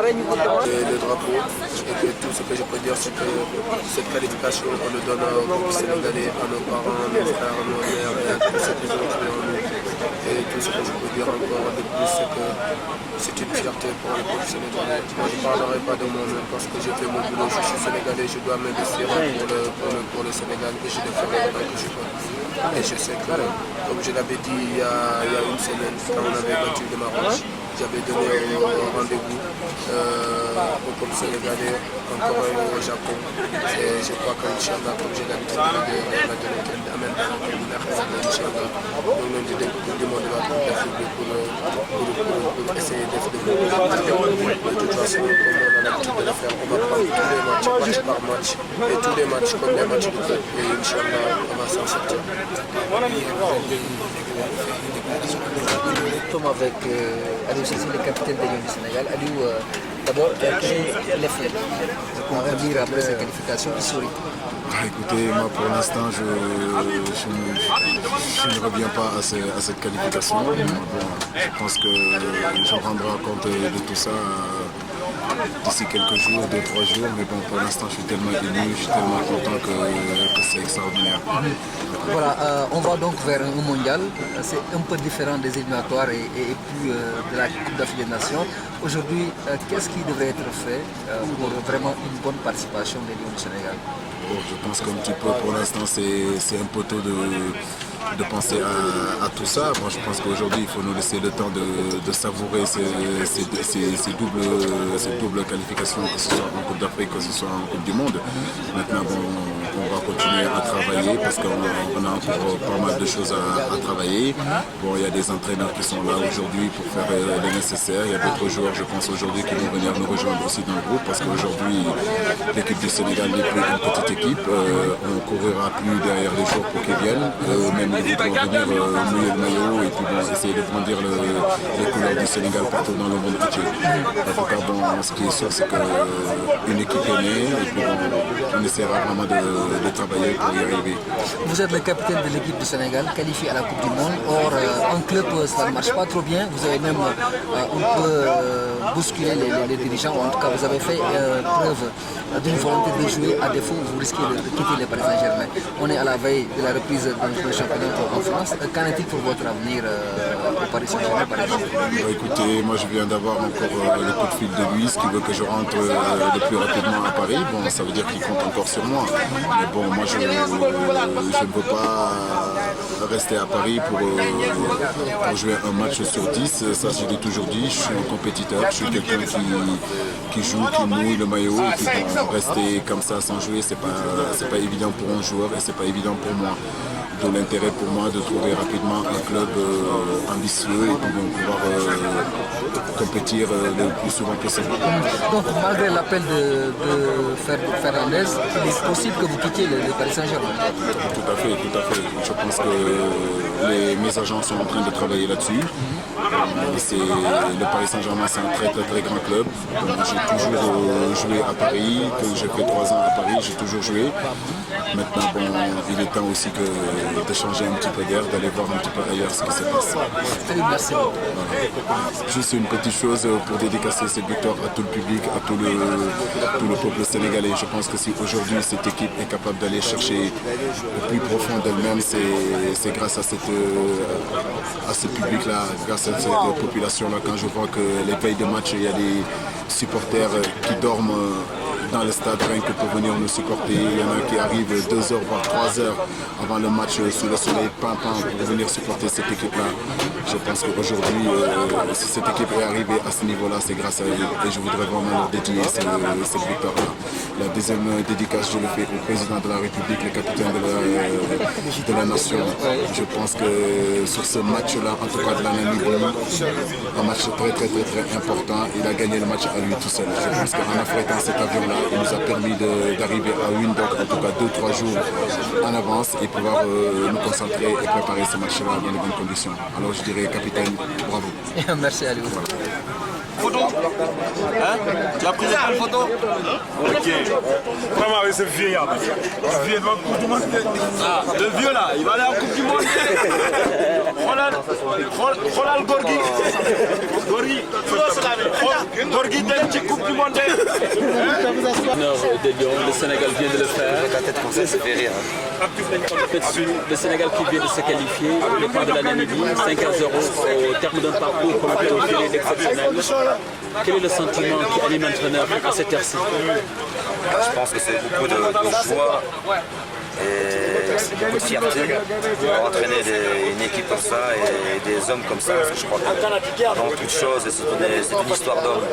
Le drapeau, et tout ce que je peux dire, c'est que cette qualification, on le donne aux Sénégalais, à nos parents, à nos frères, à nos mères et à tous ceux qui ont cru en nous. Et tout ce que je peux dire encore de plus, c'est que c'est une fierté pour le peuple sénégalais. Moi, je ne parlerai pas de moi-même parce que j'ai fait mon boulot, je suis sénégalais, je dois m'investir pour le Sénégal et je le ferai autant que je peux. Et je sais que, comme je l'avais dit il y a une semaine, quand on avait battu le Maroc, j'avais donné un rendez-vous au peuple sénégalais, encore au Japon. Et je crois qu'Inch'Allah, comme j'ai l'habitude de le dire, on a donné Inch'Allah. Donc, on a demandé à toute l'Afrique pour essayer d'être de toute façon, comme on a l'habitude de le faire, on va prendre tous les matchs, match par match, et tous les matchs comme les matchs de groupe. Et Inch'Allah, on va s'en sortir. Nous sommes avec Aliou Cissé, le capitaine de Lions du Sénégal. Aliou, d'abord, quel est l'effet pour revenir après cette qualification historique? Écoutez, moi pour l'instant, je ne reviens pas à cette qualification. Bon, je pense que je rendrai compte de tout ça d'ici quelques jours, 2-3 jours. Mais bon, pour l'instant, je suis tellement ému, je suis tellement content que c'est extraordinaire. Voilà, on va donc vers un mondial. C'est un peu différent des éliminatoires et puis de la Coupe d'Afrique des Nations. Aujourd'hui, qu'est-ce qui devrait être fait pour vraiment une bonne participation des Lions du Sénégal? Bon, je pense qu'un petit peu pour l'instant c'est un peu tôt de penser à tout ça. Moi, je pense qu'aujourd'hui il faut nous laisser le temps de savourer ces doubles qualifications, que ce soit en Coupe d'Afrique, que ce soit en Coupe du Monde. Maintenant, bon, on va continuer à travailler parce qu'on a encore pas mal de choses à travailler. Bon, il y a des entraîneurs qui sont là aujourd'hui pour faire le nécessaire. Il y a d'autres joueurs, je pense aujourd'hui, qui vont venir nous rejoindre aussi dans le groupe parce qu'aujourd'hui l'équipe du Sénégal n'est plus une petite équipe. On ne courira plus derrière les joueurs pour qu'ils viennent. Même ils voudront venir mouiller le maillot et puis bon, essayer de brandir les couleurs du Sénégal partout dans le monde entier. En tout cas, bon, ce qui est sûr, c'est qu'une équipe est née et puis bon, on essaiera vraiment de travailler pour y arriver. Vous êtes le capitaine de l'équipe du Sénégal, qualifié à la Coupe du Monde. Or, en club, ça ne marche pas trop bien. Vous avez même un peu bousculé les dirigeants. En tout cas, vous avez fait preuve d'une volonté de jouer. À défaut, vous risquez de quitter le Paris Saint-Germain. On est à la veille de la reprise du championnat en France. Qu'en est-il pour votre avenir au Paris Saint-Germain, par exemple? Écoutez, moi je viens d'avoir encore le coup de fil de lui, ce qui veut que je rentre le plus rapidement à Paris. Bon, ça veut dire qu'il compte encore sur moi. Mais bon, moi je ne peux pas rester à Paris pour jouer un match sur 10. Ça, je l'ai toujours dit, je suis un compétiteur, je suis quelqu'un qui joue, qui mouille le maillot. Et puis bon, rester comme ça sans jouer, c'est pas évident pour un joueur et c'est pas évident pour moi. D'où l'intérêt pour moi de trouver rapidement un club ambitieux et puis pouvoir compétir le plus souvent possible. Donc malgré l'appel de Fernandez, il est possible que vous quittiez le Paris Saint-Germain? Tout à fait, tout à fait. Je pense que mes agents sont en train de travailler là-dessus. Le Paris Saint-Germain, c'est un très très grand club. J'ai toujours joué à Paris, que j'ai fait 3 ans à Paris, j'ai toujours joué. Maintenant, bon, il est temps aussi de changer un petit peu d'air, d'aller voir un petit peu ailleurs ce qui se passe. Merci. Juste une petite chose pour dédicacer cette victoire à tout le public, à tout le peuple sénégalais. Je pense que si aujourd'hui cette équipe est capable d'aller chercher le plus profond d'elle-même, c'est grâce à ce public-là, grâce à cette population-là. Quand je vois que les veilles de match, il y a des supporters qui dorment dans le stade rien que pour venir nous supporter. Il y en a qui arrivent 2 heures voire 3 heures avant le match sous le soleil pimpant pour venir supporter cette équipe-là. Je pense qu'aujourd'hui, si cette équipe est arrivée à ce niveau-là, c'est grâce à eux et je voudrais vraiment leur dédier cette victoire-là. La deuxième dédicace, je le fais au président de la République, le capitaine de la nation. Je pense que sur ce match-là, en tout cas de la Namibie, un match très important, il a gagné le match à lui tout seul. Je pense qu'en affrétant cet avion-là, il nous a permis d'arriver à Windhoek, en tout cas 2-3 jours en avance et pouvoir nous concentrer et préparer ce match-là dans de bonnes conditions. Alors je dirais, capitaine, bravo. Merci à vous. Voilà. photos? Hein? Tu as pris des belles photos? Ok. Vraiment avec ce vieillard. Ce vieillard devant Coupe du Monde. Ah, le vieux là, il va aller en Coupe du Monde. Roland Gorgui. Gorgui dem ci Coupe du Monde. De Lyon, le Sénégal vient de le faire. La tête comme ça fait rire. Le Sénégal qui vient de se qualifier, au départ de la Namibie, 5-0 au terme d'un parcours qu'on peut qualifier exceptionnel. Quel est le sentiment qui anime l'entraîneur à cette heure-ci? Je pense que c'est beaucoup de joie et c'est beaucoup de fierté pour entraîner une équipe comme ça et des hommes comme ça. Parce que je crois qu'avant toute chose, c'est une histoire d'homme.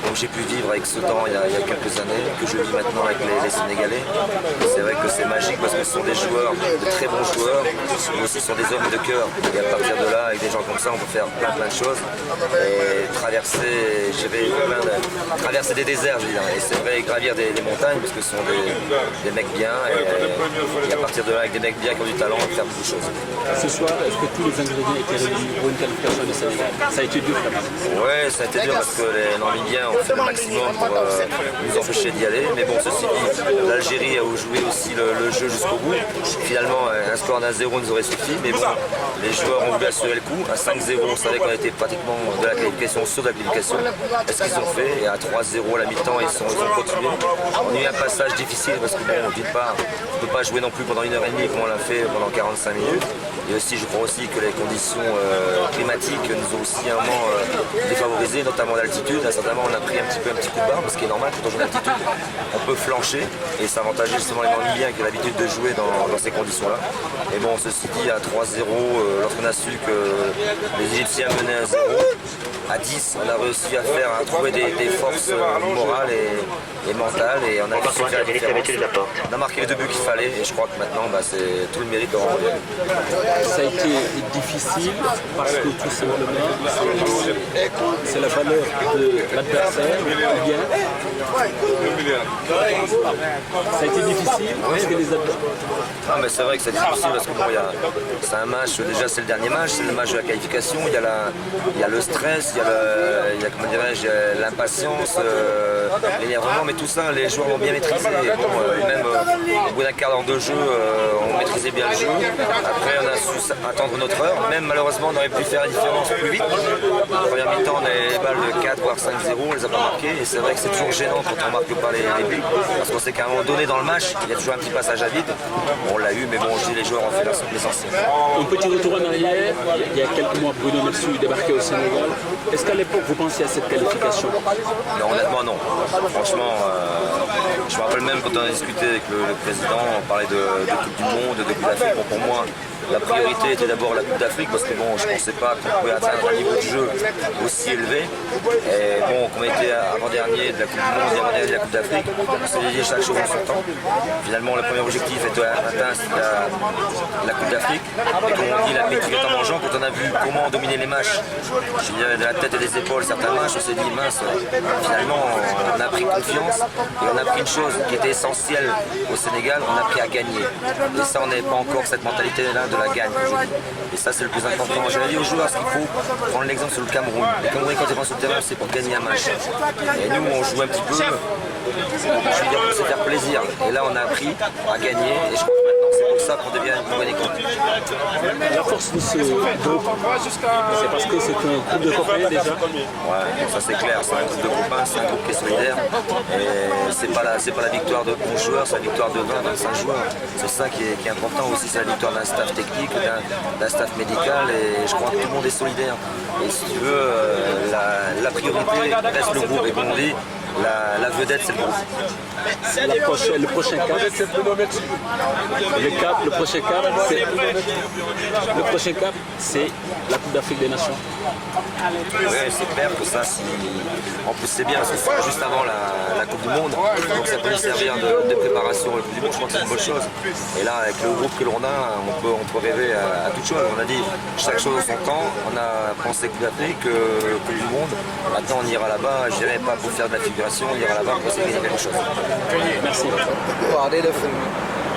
Donc j'ai pu vivre avec ce temps il y a quelques années, que je vis maintenant avec les Sénégalais. C'est vrai que c'est magique parce que ce sont des joueurs, de très bons joueurs, mais aussi ce sont des hommes de cœur. Et à partir de là, avec des gens comme ça, on peut faire plein de choses. Et traverser des déserts, je veux dire. Et c'est vrai, gravir des montagnes parce que ce sont des mecs bien. Et à partir de là, avec des mecs bien qui ont du talent, on peut faire beaucoup de choses. Ce soir, est-ce que tous les ingrédients étaient réunis pour une qualification du Sénégal? Ça a été dur quand même. Oui, ça a été dur parce que les Namibiens ont fait le maximum pour nous empêcher d'y aller. Mais bon, ceci dit, l'Algérie a joué aussi le jeu jusqu'au bout. Finalement, un score d'un 0 nous aurait suffi. Mais bon, les joueurs ont voulu assurer le coup. À 5-0, on savait qu'on était pratiquement de la qualification, sur de la qualification. C'est ce qu'ils ont fait. Et à 3-0 à la mi-temps, ils ont continué. On a eu un passage difficile parce que bon, d'une part, on ne peut pas jouer non plus pendant 1h30 comme on l'a fait pendant 45 minutes. Et aussi, je crois aussi que les conditions climatiques nous ont aussi un moment défavorisés, notamment d'altitude. À certains moments, on a pris un petit coup de barre, ce qui est normal quand on joue d'altitude. On peut flancher et ça avantage justement les Namibiens qui ont l'habitude de jouer dans ces conditions-là. Et bon, ceci dit, à 3-0, lorsqu'on a su que les Égyptiens menaient à 0, à 10, on a réussi à trouver des forces morales et mentales et on a réussi à faire la différence. On a marqué les 2 buts qu'il fallait et je crois que maintenant c'est tout le mérite de renvoyer. Ça a été difficile parce que tout simplement c'est la valeur de l'adversaire ou bien ça a été difficile parce que les adversaires... Non mais c'est vrai que c'est difficile parce que bon, c'est un match, déjà c'est le dernier match, c'est le match de la qualification, il y a le stress, il y a comment dirais-je, l'impatience, l'énervement, mais tout ça les joueurs l'ont bien maîtrisé. Bon, même au bout d'un quart d'heure de jeu, on maîtrisait bien le jeu. Après on a su attendre notre heure, même malheureusement on aurait pu faire la différence plus vite. En première mi-temps on avait les balles de 4 voire 5-0, on les a pas marquées et c'est vrai que c'est toujours gênant quand on ne marque pas les buts parce qu'on sait qu'à un moment donné dans le match il y a toujours un petit passage à vide. On l'a eu mais bon je dis les joueurs ont fait l'essentiel. Un petit retour en arrière, il y a quelques mois Bruno Metsu débarquait au Sénégal. Est-ce qu'à l'époque vous pensiez à cette qualification? Non, honnêtement non. Franchement, je me rappelle même quand on a discuté avec le président, on parlait de Coupe du Monde, de Coupe d'Afrique. Bon, pour moi, la priorité était d'abord la Coupe d'Afrique parce que bon, je ne pensais pas qu'on pouvait atteindre un niveau de jeu aussi élevé. Et bon, comme on était avant-dernier de la Coupe du Monde et avant-dernier de la Coupe d'Afrique, on s'est dit chaque chose en son temps. Finalement, le premier objectif était atteint la Coupe d'Afrique. Et comme on dit, la métier est en mangeant, quand on a vu comment dominer les matchs, je dirais de la tête et des épaules certains matchs, on s'est dit mince, finalement on a pris confiance et on a pris une chose qui était essentielle au Sénégal, on a appris à gagner. Et ça, on n'avait pas encore cette mentalité-là de la gagne. Et ça, c'est le plus important. J'avais dit aux joueurs qu'il faut prendre l'exemple sur le Cameroun. Le Cameroun, quand ils rentrent sur le terrain, c'est pour gagner un match. Et nous, on joue un petit peu, je veux dire, pour se faire plaisir. Et là, on a appris à gagner. Et je crois que maintenant, c'est pour ça qu'on devient une bonne équipe. La force de ce groupe, c'est parce que c'est un groupe de copains déjà. Ouais, ça c'est clair, c'est un groupe de copains, c'est un groupe qui est solidaire. Et c'est pas la victoire de 11 joueurs, c'est la victoire de 20-25 joueurs. C'est ça qui est important aussi, c'est la victoire d'un staff technique, d'un staff médical. Et je crois que tout le monde est solidaire. Et si tu veux, la priorité reste le groupe. Et comme on dit, la vedette c'est le groupe. Le prochain cap, c'est la Coupe d'Afrique des Nations. Oui, c'est clair que ça, en plus c'est bien parce que c'est juste avant la Coupe du Monde, donc ça peut nous servir de préparation à la Coupe du Monde, je pense que c'est une bonne chose. Et là, avec le groupe que l'on a, on peut rêver à toute chose. On a dit chaque chose en son temps, on a pensé Coupe d'Afrique, Coupe du Monde, maintenant on ira là-bas, je dirais pas pour faire de la figuration, on ira là-bas pour essayer de gagner quelque chose. Merci.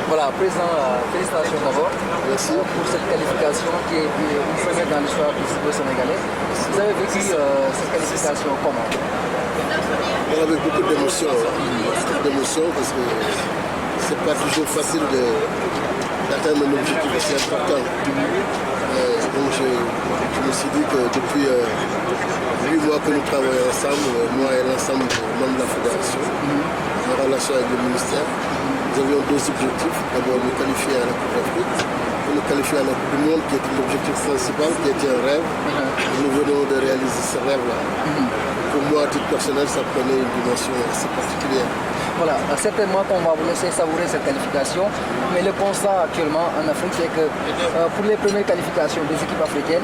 Voilà, Président, félicitations d'abord pour cette qualification qui est une première dans l'histoire du football sénégalais. Vous avez vécu cette qualification comment? Avec beaucoup d'émotion, parce que c'est pas toujours facile d'atteindre un objectif aussi important. Donc je me suis dit que depuis 8 mois que nous travaillons ensemble, moi et l'ensemble des membres de la fédération, en relation avec le ministère, nous avions 2 objectifs. D'abord nous qualifier à la Coupe d'Afrique, et nous qualifier à la Coupe du Monde, qui était l'objectif principal, qui était un rêve. Et nous venons de réaliser ce rêve-là. Pour moi, à titre personnel, ça prenait une dimension assez particulière. Voilà, certainement qu'on va vous laisser savourer cette qualification, mais le constat actuellement en Afrique, c'est que pour les premières qualifications des équipes africaines,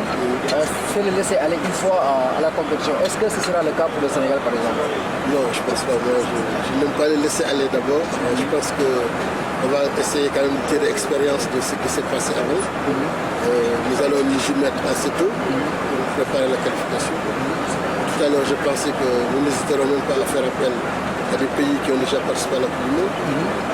c'est le laisser aller une fois à la compétition. Est-ce que ce sera le cas pour le Sénégal, par exemple? Non, je ne pense pas. Moi, je n'aime pas les laisser aller d'abord. Je pense qu'on va essayer quand même de tirer expérience de ce qui s'est passé avant. Nous allons nous y mettre assez tôt pour préparer la qualification. Tout à l'heure, je pensais que nous n'hésiterons même pas à faire appel à des pays qui ont déjà participé à la Coupe du Monde.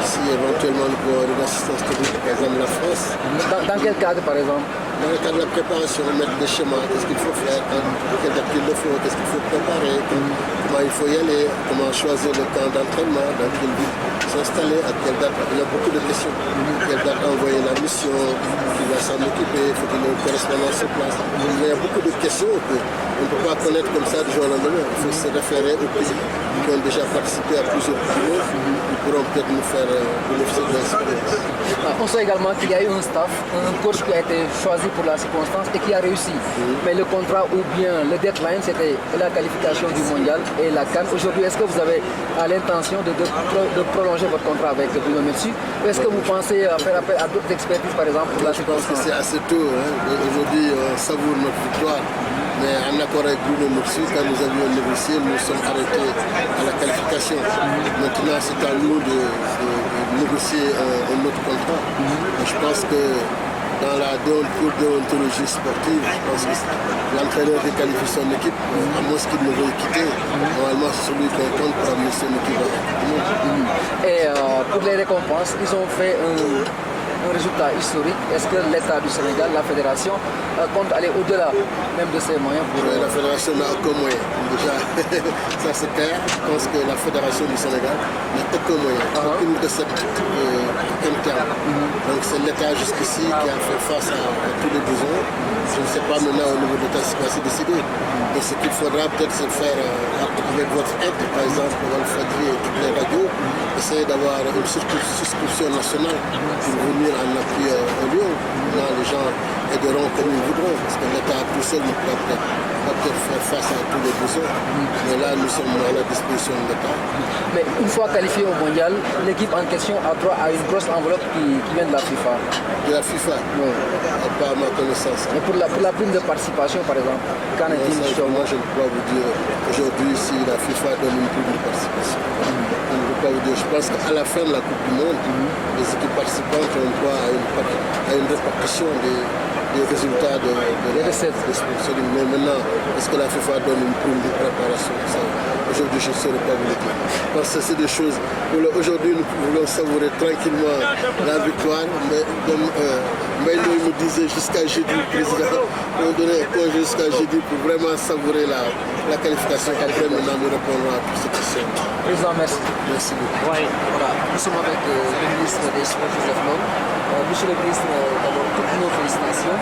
Si éventuellement nous pouvons avoir une assistance technique, par exemple la France. Dans quel cadre, par exemple? Dans le cadre de la préparation, mettre des schémas, qu'est-ce qu'il faut faire, quelle date il le faut, qu'est-ce qu'il faut préparer, comment il faut y aller, comment choisir le camp d'entraînement, dans quelle ville s'installer, à quelle date. Il y a beaucoup de questions. Quelle date envoyer la mission, qui va s'en occuper, faut-il une correspondance sur place. Il y a beaucoup de questions qu'on ne peut pas connaître comme ça du jour au lendemain. Il faut se référer aux pays qui ont déjà participé à plusieurs pays. Ils pourront peut-être nous faire bénéficier de l'expérience. On sait également qu'il y a eu un staff, un coach qui a été choisi pour la circonstance et qui a réussi. Mais le contrat ou bien le deadline, c'était la qualification du mondial et la CAN. Aujourd'hui, est-ce que vous avez l'intention de prolonger votre contrat avec Bruno Metsu? Est-ce que vous pensez faire appel à d'autres expertises, par exemple, pour la circonstance? Je pense que c'est assez tôt. Aujourd'hui, on savoure notre victoire. Mais en accord avec Bruno Metsu, quand nous avions négocié, nous sommes arrêtés à la qualification. Maintenant, c'est à nous de négocier un autre contrat. Je pense que dans la déontologie sportive, je pense que l'entraîneur qui qualifie son équipe, à moins qu'il ne veuille quitter, normalement c'est celui qu'on compte pour amener son équipe. Et pour les récompenses, ils ont fait un résultat historique. Est-ce que l'État du Sénégal, la fédération, compte aller au-delà même de ses moyens pour... La fédération n'a aucun moyen. Déjà, ça c'est clair. Je pense que la fédération du Sénégal n'a aucun moyen. Aucune recette interne. Donc c'est l'État jusqu'ici qui a fait face à tous les besoins. Je ne sais pas maintenant au niveau de l'État ce qui va se décider. Donc ce qu'il faudra peut-être c'est faire avec votre aide, par exemple, pour le Fadri et toutes les radios, essayer d'avoir une souscription nationale pour venir en appui au Lyon. Là, les gens aideront comme ils voudront, parce que l'État tout seul ne pourra peut-être faire face à tous les besoins. Mais là, nous sommes à la disposition de l'État. Mais une fois qualifiée au mondial, l'équipe en question a droit à une grosse enveloppe qui vient de la FIFA. De la FIFA? Oui. Pas à ma connaissance. Mais pour la prime de participation, par exemple, qu'en est-il? Moi, je ne peux pas vous dire aujourd'hui si la FIFA donne une prime de participation. Je ne peux pas vous dire. Je pense qu'à la fin de la Coupe du Monde, les équipes participantes ont droit à une répartition des résultats de sponsoring. Mais maintenant, est-ce que la FIFA donne une prime de préparation? Aujourd'hui, je ne saurais pas vous le dire. Parce que c'est des choses. Aujourd'hui, nous voulons savourer tranquillement la victoire. Mais comme Maïlo me disait jusqu'à jeudi, le président, on donnait un congé jusqu'à jeudi pour vraiment savourer la qualification. Après, maintenant, nous répondrons à toutes ces questions. Président, merci. Merci beaucoup. Oui, voilà. Nous sommes avec le ministre des Sports, Joseph Lom. Monsieur le ministre, d'abord, toutes nos félicitations.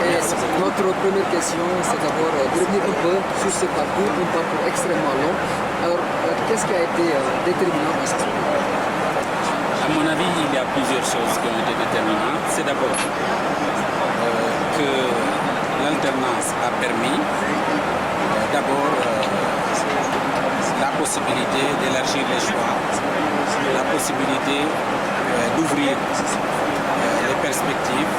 Et notre première question, c'est d'abord de revenir un peu sur ce parcours, un parcours extrêmement long. Alors, qu'est-ce qui a été déterminant dans ce parcours? À mon avis, il y a plusieurs choses qui ont été déterminantes. C'est d'abord que l'alternance a permis d'abord la possibilité d'élargir les choix, la possibilité d'ouvrir les perspectives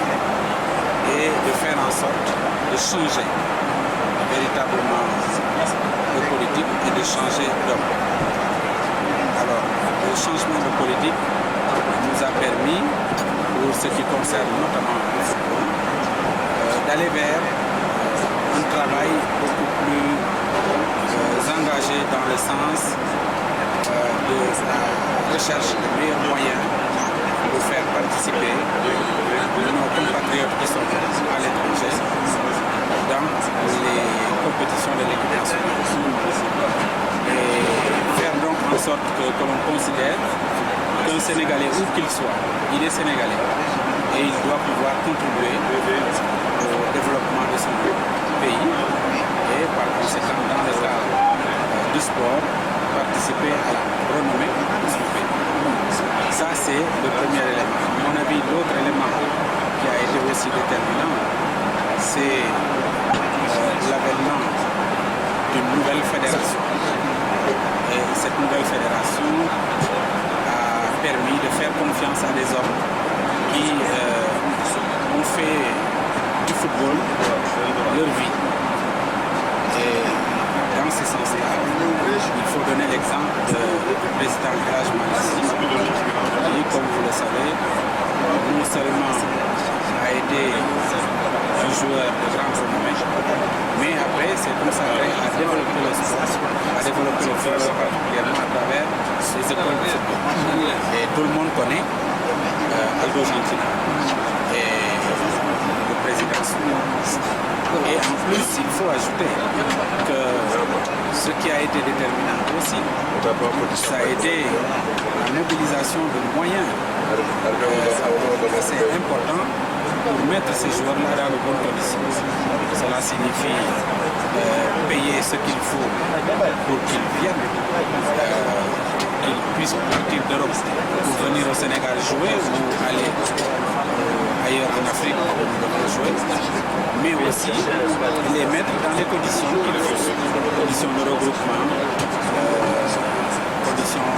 et de faire en sorte de changer véritablement de politique et de changer d'homme. Alors, le changement de politique nous a permis, pour ce qui concerne notamment le football, d'aller vers un travail beaucoup plus engagé dans le sens de la recherche de meilleurs moyens de faire participer nos compatriotes qui sont à l'étranger dans les compétitions de l'équipe nationale. Et faire donc en sorte que l'on considère qu'un Sénégalais, où qu'il soit, il est Sénégalais et il doit pouvoir contribuer au développement de son pays et par conséquent dans le cadre du sport participer à la renommée de son pays. Ça c'est le premier élément. À mon avis, l'autre élément qui a été aussi déterminant, c'est l'avènement d'une nouvelle fédération. Et cette nouvelle fédération a permis de faire confiance à des hommes qui ont fait du football leur vie. Et dans ce sens-là, il faut donner l'exemple du président Elhadj Malick Sy, qui, comme vous le savez, non seulement a été un joueur de grande renommée, mais après s'est consacré à développer le sport, à développer le football particulièrement à travers les écoles de football. Et tout le monde connaît Aldo Gentina et le président Soudan. Et en plus, il faut ajouter que ce qui a été déterminant aussi, ça a été la mobilisation de moyens assez importants pour mettre ces joueurs-là dans de bonnes conditions. Cela signifie payer ce qu'il faut pour qu'ils viennent, qu'ils puissent partir d'Europe pour venir au Sénégal jouer ou aller ailleurs en Afrique pour jouer, mais aussi les mettre dans les conditions qu'il faut, conditions de regroupement, conditions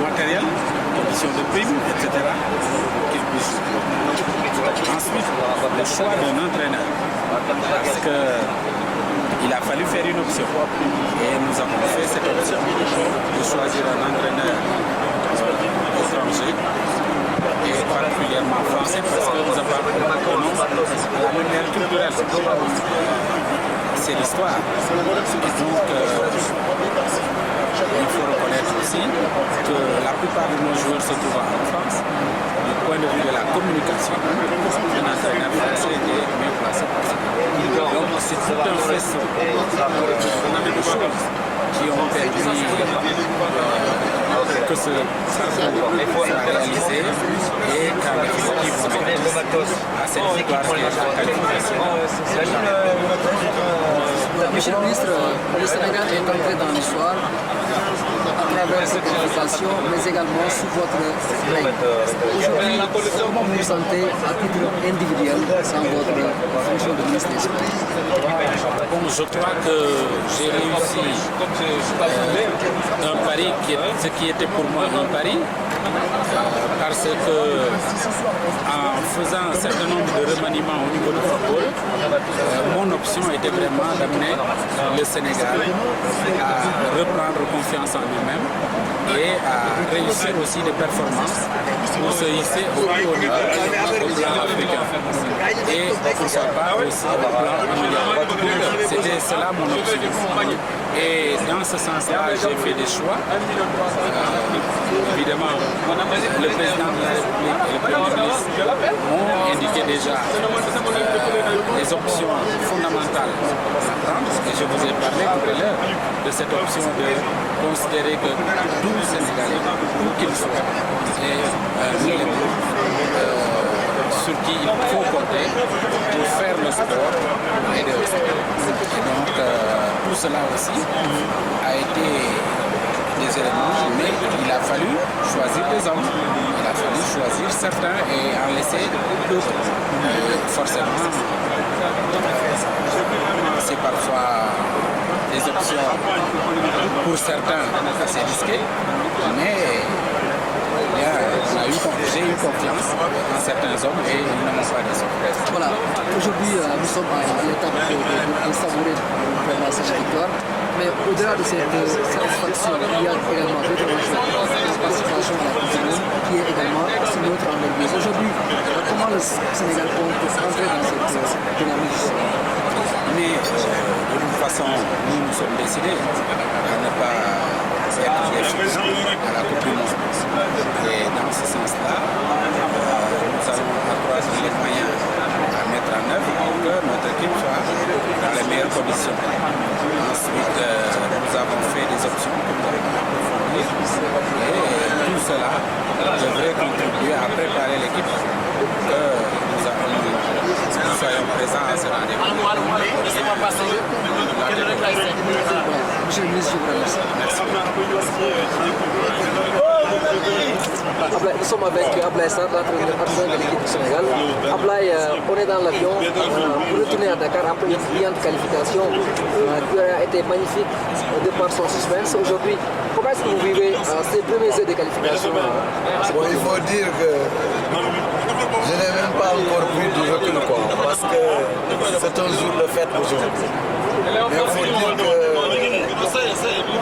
matérielles, conditions de primes, etc., qu'ils puissent jouer. Ensuite, le choix d'un entraîneur, parce qu'il a fallu faire une option, et nous avons fait cette option de choisir un entraîneur étranger, et particulièrement français, parce que nous appartenons à la lumière culturelle. C'est l'histoire. Et donc, il faut reconnaître aussi que la plupart de nos joueurs se trouvent en France. Du point de vue de la communication, un entraîneur français est mieux placé pour ça. Donc, c'est tout un faisceau de choses qui ont permis que ce parcours soit réalisé et qu'en définitive on aboutisse à cette victoire qui est la qualification. Monsieur le ministre, le Sénégal est entré dans l'histoire à travers cette qualification, mais également sous votre règne. Aujourd'hui, comment vous vous sentez à titre individuel dans votre fonction de ministre des Sports? Bon, je crois que j'ai réussi un pari ce qui était pour moi un pari, parce que en faisant un certain nombre de remaniements au niveau du football, mon option était vraiment d'amener le Sénégal à reprendre confiance en lui-même et à réussir aussi des performances pour se hisser au plus haut niveau au plan africain et pourquoi pas aussi au plan mondial. C'était cela mon option. Et dans ce sens-là, j'ai fait des choix. Évidemment, le président de la République et le Premier ministre m'ont indiqué déjà les options fondamentales à prendre. Et je vous ai parlé tout à l'heure de cette option de considérer que tout Sénégalais, où qu'il soit, est un élément sur qui il faut compter pour faire le sport et aider au sport. Et donc, tout cela aussi a été des éléments, mais il a fallu choisir des hommes, il a fallu choisir certains et en laisser d'autres. Forcément, c'est parfois des options pour certains assez risquées, mais j'ai eu confiance en certains hommes et ils ne m'ont pas déçu. Voilà, aujourd'hui nous sommes à l'étape de savourer vraiment cette victoire, mais au-delà de cette satisfaction, il y a également d'autres enjeux. La participation à la Coupe du Monde qui est également sur notre envergure. Aujourd'hui, comment le Sénégal compte entrer dans cette dynamique? Mais de toute façon, nous sommes décidés à ne pas être des à la Coupe du Monde. Et dans ce sens-là, conditionnel. Ensuite, nous avons fait des options que nous avons approfondies. Et tout cela devrait contribuer à préparer l'équipe pour que nous soyons présents à ce rendez-vous. Monsieur le ministre, je vous remercie. Ablaye, nous sommes avec Ablaye Sarr, l'entraîneur adjoint de l'équipe du Sénégal. Ablaye, on est dans l'avion pour retourner à Dakar après une brillante qualification qui a été magnifique de par son suspense. Aujourd'hui, comment est-ce que vous vivez ces premiers heures de qualification? Il faut dire que je n'ai même pas encore pris du recul parce que c'est un jour de fête aujourd'hui. Mais il faut dire que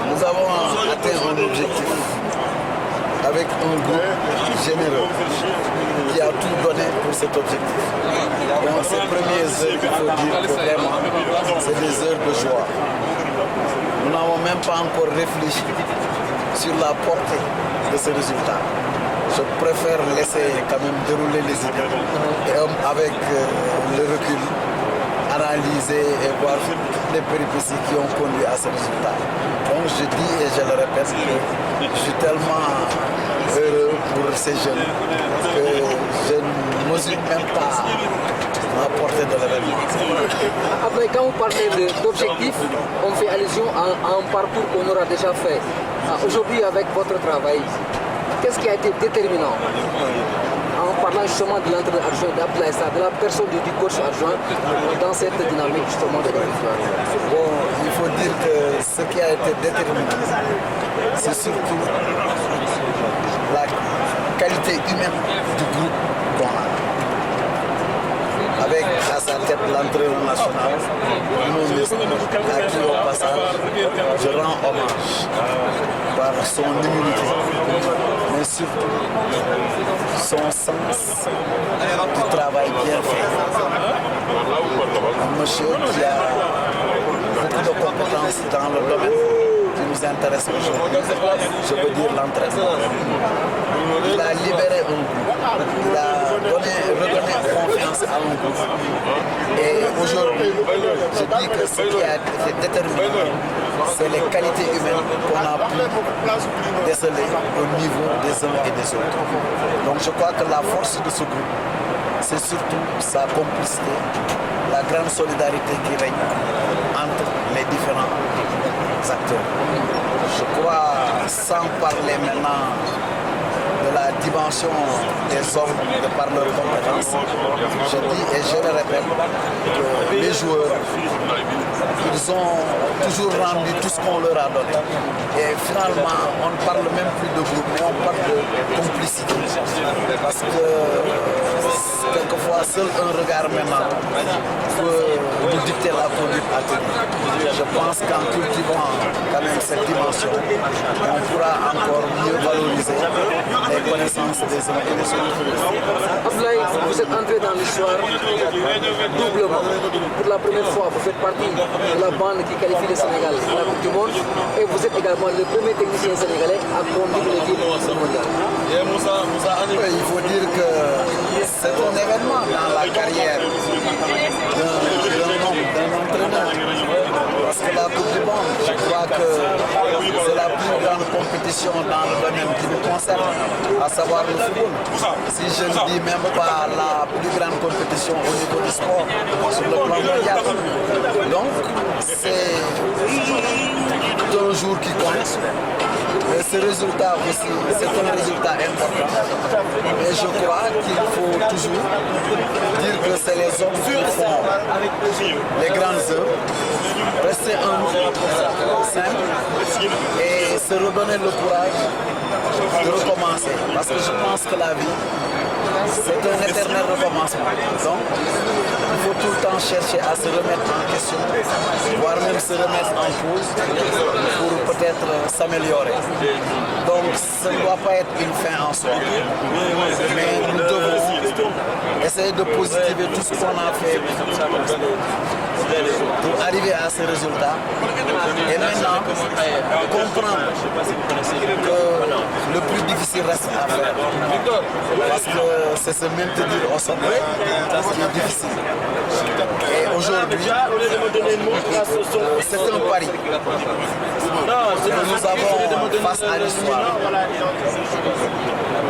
nous avons atteint un objectif avec un groupe généreux qui a tout donné pour cet objectif. Donc ces premières heures, il faut dire que vraiment, c'est des heures de joie. Nous n'avons même pas encore réfléchi sur la portée de ce résultat. Je préfère laisser quand même dérouler les idées et avec le recul, analyser et voir toutes les péripéties qui ont conduit à ce résultat. Donc je dis et je le répète que je suis tellement heureux pour ces jeunes que je ne mesure même pas la portée de l'événement. Après, quand vous parlez d'objectifs, on fait allusion à un parcours qu'on aura déjà fait. Aujourd'hui, avec votre travail, qu'est-ce qui a été déterminant en parlant justement de l'entraîneur adjoint d'Ablaye Sarr, de la personne du coach adjoint dans cette dynamique justement de la victoire? Bon, il faut dire que ce qui a été déterminant, c'est surtout la qualité humaine du groupe qu'on a. Avec à sa tête l'entraîneur national, à qui au passage je rends hommage par son humilité, mais surtout son sens du travail bien fait. Un monsieur qui a beaucoup de compétences dans le domaine qui nous intéresse aujourd'hui, je veux dire l'entraînement. Il a libéré un groupe, il a redonné confiance à un groupe. Et aujourd'hui, je dis que ce qui a été déterminant, c'est les qualités humaines qu'on a pu déceler au niveau des uns et des autres. Donc je crois que la force de ce groupe, c'est surtout sa complicité, la grande solidarité qui règne entre les différents acteurs. Je crois, sans parler maintenant de la dimension des hommes de par leurs compétences, je dis et je le répète que les joueurs, ils ont toujours rendu tout ce qu'on leur a donné. Et finalement, on ne parle même plus de groupe, mais on parle de complicité. Parce que quelquefois, seul un regard maintenant peut nous dicter la conduite à tenir. Je pense qu'en cultivant quand même cette dimension, on pourra encore mieux valoriser les connaissances des uns et des autres. Ablaye, vous êtes entré dans l'histoire doublement. Pour la première fois, vous faites partie de la bande qui qualifie le Sénégal à la Coupe du Monde et vous êtes également le premier technicien sénégalais à conduire l'équipe mondiale. Il faut dire que c'est un événement dans la carrière d'un entraîneur. Parce que la Coupe du Monde, je crois que c'est la plus grande compétition dans le domaine qui nous concerne, à savoir le football. Si je ne dis même pas la plus grande compétition au niveau du sport, sur le plan mondial. Donc, c'est un jour qui compte. Et ce résultat aussi, c'est un résultat important. Et je crois qu'il faut toujours dire que c'est les hommes qui font les grandes œuvres, rester humble, simple et se redonner le courage de recommencer. Parce que je pense que la vie, c'est un éternel recommencement. Donc, il faut tout le temps chercher à se remettre en question, voire même se remettre en pause pour peut-être s'améliorer. Donc, ce ne doit pas être une fin en soi. Mais nous devons essayer de positiver tout ce qu'on a fait pour arriver à ce résultat. Et maintenant, comprendre que le plus difficile reste à faire. Parce que c'est se maintenir au sommet qui est difficile. Et aujourd'hui, c'est un pari que nous avons face à l'histoire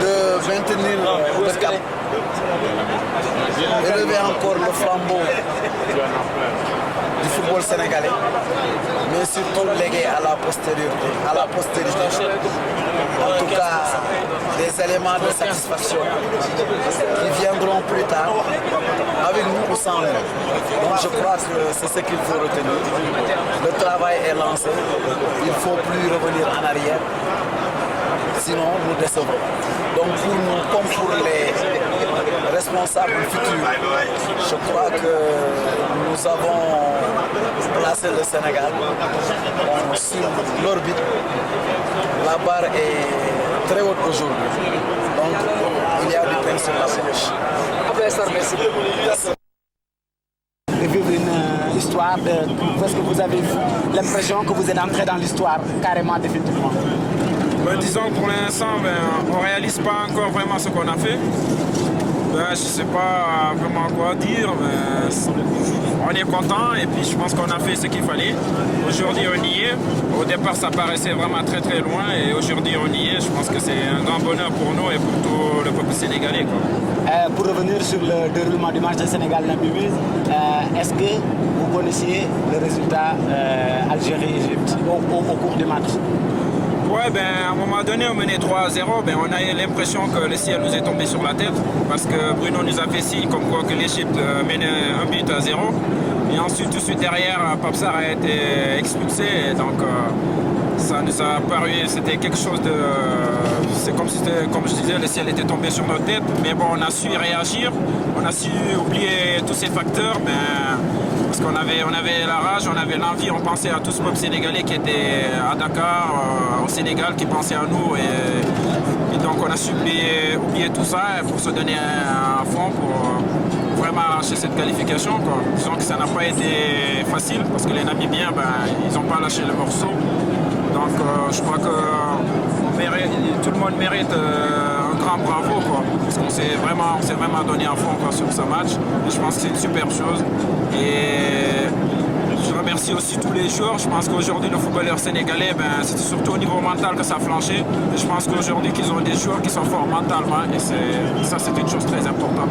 de maintenir le cap, élever encore le flambeau du football sénégalais, mais surtout légué à la postérité. En tout cas, des éléments de satisfaction qui viendront plus tard, avec nous ou sans nous. Donc je crois que c'est ce qu'il faut retenir. Le travail est lancé, il ne faut plus revenir en arrière, sinon nous décevrons. Donc pour nous, comme pour les responsables futurs, je crois que nous avons placé le Sénégal sur l'orbite. La barre est très haute aujourd'hui. Donc il y a du pain sur la planche. Merci. De vivre une histoire, parce que vous avez l'impression que vous êtes entré dans l'histoire carrément définitivement. Disons que pour l'instant, on ne réalise pas encore vraiment ce qu'on a fait. Je ne sais pas vraiment quoi dire, mais on est content et puis je pense qu'on a fait ce qu'il fallait. Aujourd'hui on y est. Au départ ça paraissait vraiment très très loin et aujourd'hui on y est. Je pense que c'est un grand bonheur pour nous et pour tout le peuple sénégalais. Pour revenir sur le déroulement du match de Sénégal-Namibie, est-ce que vous connaissiez le résultat Algérie-Égypte au cours du match? Ouais, à un moment donné, on menait 3-0, on a eu l'impression que le ciel nous est tombé sur la tête parce que Bruno nous a fait signe comme quoi que l'Égypte menait 1-0. Et ensuite, tout de suite derrière, Pape Sarr a été expulsé. Et donc, ça nous a paru, c'était quelque chose de... C'est comme si, comme je disais, le ciel était tombé sur notre tête. Mais bon, on a su réagir, on a su oublier tous ces facteurs. Parce qu'on avait la rage, on avait l'envie, on pensait à tout ce peuple sénégalais qui était à Dakar, au Sénégal, qui pensait à nous. Et donc on a su oublier tout ça pour se donner à fond pour vraiment arracher cette qualification. Disons que ça n'a pas été facile parce que les Namibiens, ils n'ont pas lâché le morceau. Donc je crois que tout le monde mérite un grand bravo, parce qu'on s'est vraiment donné à fond sur ce match. Et je pense que c'est une super chose. Et je remercie aussi tous les joueurs. Je pense qu'aujourd'hui, le footballeur sénégalais, c'était surtout au niveau mental que ça a flanché. Et je pense qu'aujourd'hui, qu'ils ont des joueurs qui sont forts mentalement. Et ça, c'est une chose très importante.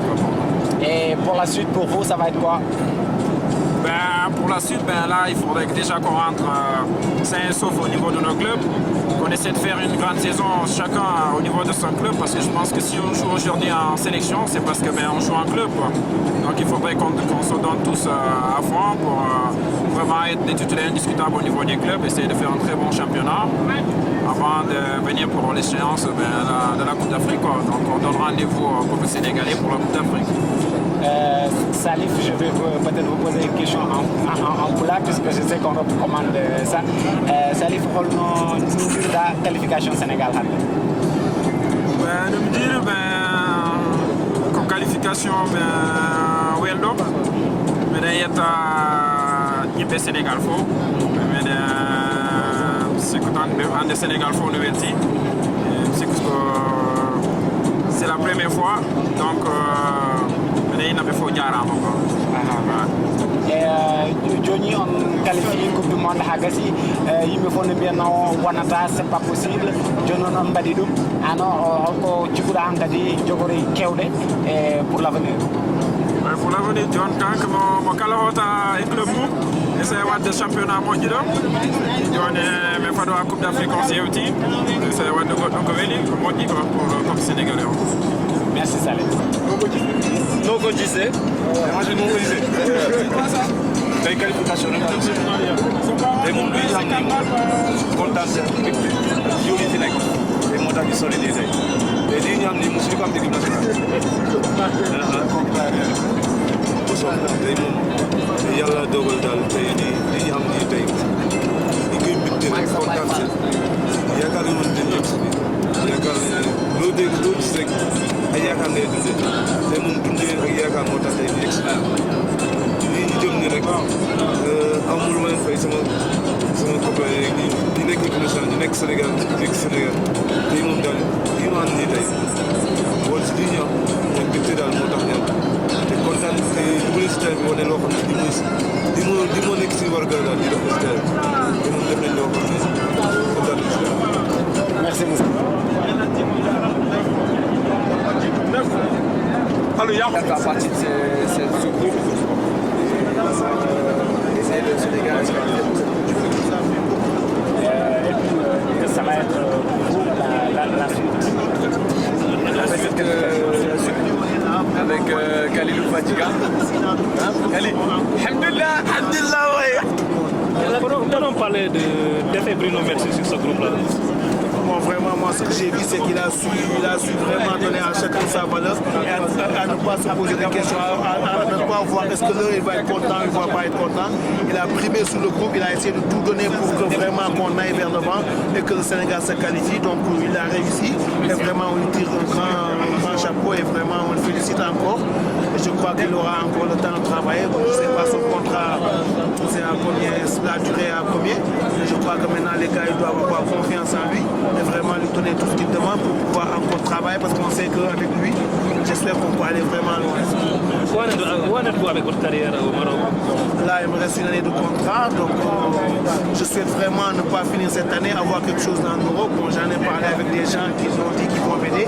Et pour la suite, pour vous, ça va être quoi? Pour la suite, là, il faudrait déjà qu'on rentre sain et sauf au niveau de nos clubs, qu'on essaie de faire une grande saison chacun au niveau de son club, parce que je pense que si on joue aujourd'hui en sélection, c'est parce qu'on joue en club. Donc il faudrait qu'on se donne tous à fond pour vraiment être des titulaires indiscutables au niveau des clubs, essayer de faire un très bon championnat avant de venir pour l'échéance de la Coupe d'Afrique. Donc on donne rendez-vous au peuple sénégalais pour la Coupe d'Afrique. Salif, je vais peut-être vous poser une question en poula, puisque je sais qu'on recommande ça. Salif, quelle est la qualification Sénégal? Nous dire comme qualification, Weldo, mais il y a Sénégal faux, mais c'est que dans Sénégal faux nous étions, c'est la première fois, donc il n'a pas fait Johnny, on qualifie Coupe du Monde Hagasi. Il me faut bien Wanata, c'est pas possible. Johnny on badidum. Alors, tu peux entendre Jogori Keude pour l'avenir. Pour l'avenir, John, quand mon calahota est le mou, et c'est le championnat mondial. John me fait la Coupe d'Afrique en CET. C'est le Gokoveli pour le peuple sénégalais. Merci Salif. Non, quand je disais, moi je ne disais. Les qualifications, les mondes, ils ont contact, unité, les montagnes qui sont les déserts. Les lignes, les muscles comme des équipes nationales. Il y a la double dans le pays, il y a un pays. Il y a un pays, contact. Il y a quand même un pays. L'eau du sec, il y a quand même des pays. Les mondes, il y a quand même des pays. Ñu jëm ni rek amul ma leen fay sama copain yeeg ñi nekk équipe nationale ñi nekk Sénégal lii moom daal lii ma am nii tey wala si lii ñëw moom mbégte daal moo tax ñëw te kontaan te lu mu leen si tey bi wane loo xam ne faire partie de ce groupe. Essayer de se dégager. Et puis, ça va être pour vous la suite. Avec Khalilou Fadiga. Khalil. Alhamdulillah, ouais. Allons parler d'effet Bruno Metsu sur ce groupe-là. Bon, vraiment, moi, ce que j'ai vu, c'est qu'il a su vraiment donner à chacun sa valeur et à ne pas se poser des questions, à ne pas voir est-ce que l'un il va être content, il ne va pas être content. Il a primé sur le groupe, il a essayé de tout donner pour que vraiment qu'on aille vers devant et que le Sénégal se qualifie. Donc, il a réussi. Et vraiment, on lui tire un grand chapeau et vraiment, on le félicite encore. Et je crois qu'il aura encore le temps de travailler. Bon, je ne sais pas son contrat, c'est à combien, la durée à combien. Mais je crois que maintenant, les gars, ils doivent avoir confiance en lui. Et vraiment lui donner tout ce qu'il demande pour pouvoir encore travailler parce qu'on sait qu'avec lui, j'espère qu'on peut aller vraiment loin. Où en êtes-vous avec votre carrière au Maroc? Là, il me reste une année de contrat, donc je souhaite vraiment ne pas finir cette année, avoir quelque chose dans l'Europe. Bon, j'en ai parlé avec des gens qui ont dit qu'ils vont m'aider.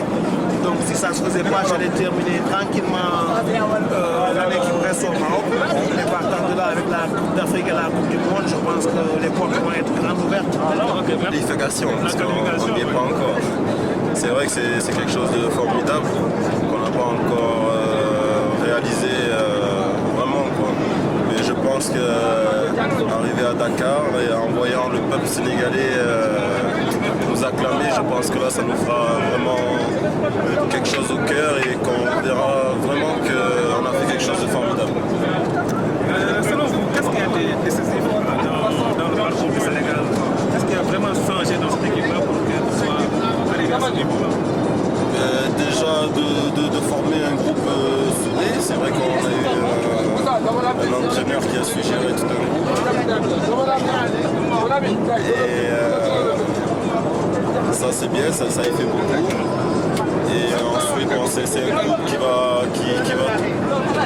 Donc si ça ne se faisait pas, j'allais terminer tranquillement l'année qui me reste au Maroc. Et partant de là, avec la Coupe d'Afrique et la Coupe du Monde, je pense que les portes vont être grandes ouvertes. Qualification, parce qu'on n'y est pas encore. C'est vrai que c'est quelque chose de formidable qu'on n'a pas encore réalisé vraiment, quoi. Mais je pense qu'arriver à Dakar et en voyant le peuple sénégalais nous acclamer, je pense que là ça nous fera vraiment quelque chose au cœur et qu'on verra vraiment qu'on a fait quelque chose de formidable. Selon vous, qu'est-ce qui a été décisif dans le parcours du Sénégal? Qu'est-ce qui a vraiment changé dans cette équipe-là pour qu'elle soit arrivée à ce niveau-là? Déjà de former un groupe soudé, c'est vrai qu'on a eu un entraîneur qui a su gérer tout un groupe. Et ça c'est bien, ça a fait beaucoup. Et ensuite bon, c'est un groupe qui va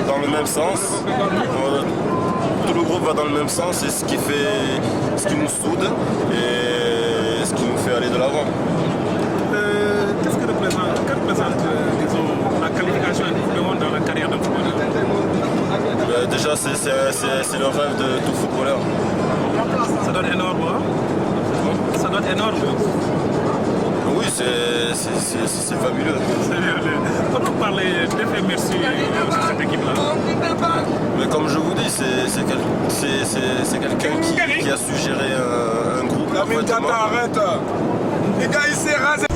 dans le même sens. Tout le groupe va dans le même sens et ce qui nous soude et ce qui nous fait aller de l'avant. Qu'est-ce que représente disons, la qualification du monde dans la carrière d'un footballeur? Déjà c'est le rêve de tout footballeur. Ça doit être énorme, hein? Ça doit être énorme. Oui, c'est fabuleux. Comment parler d'effet Metsu sur cette équipe-là? Mais comme je vous dis, c'est quelqu'un qui a su gérer un groupe. Arrête! Les gars, il s'est rasé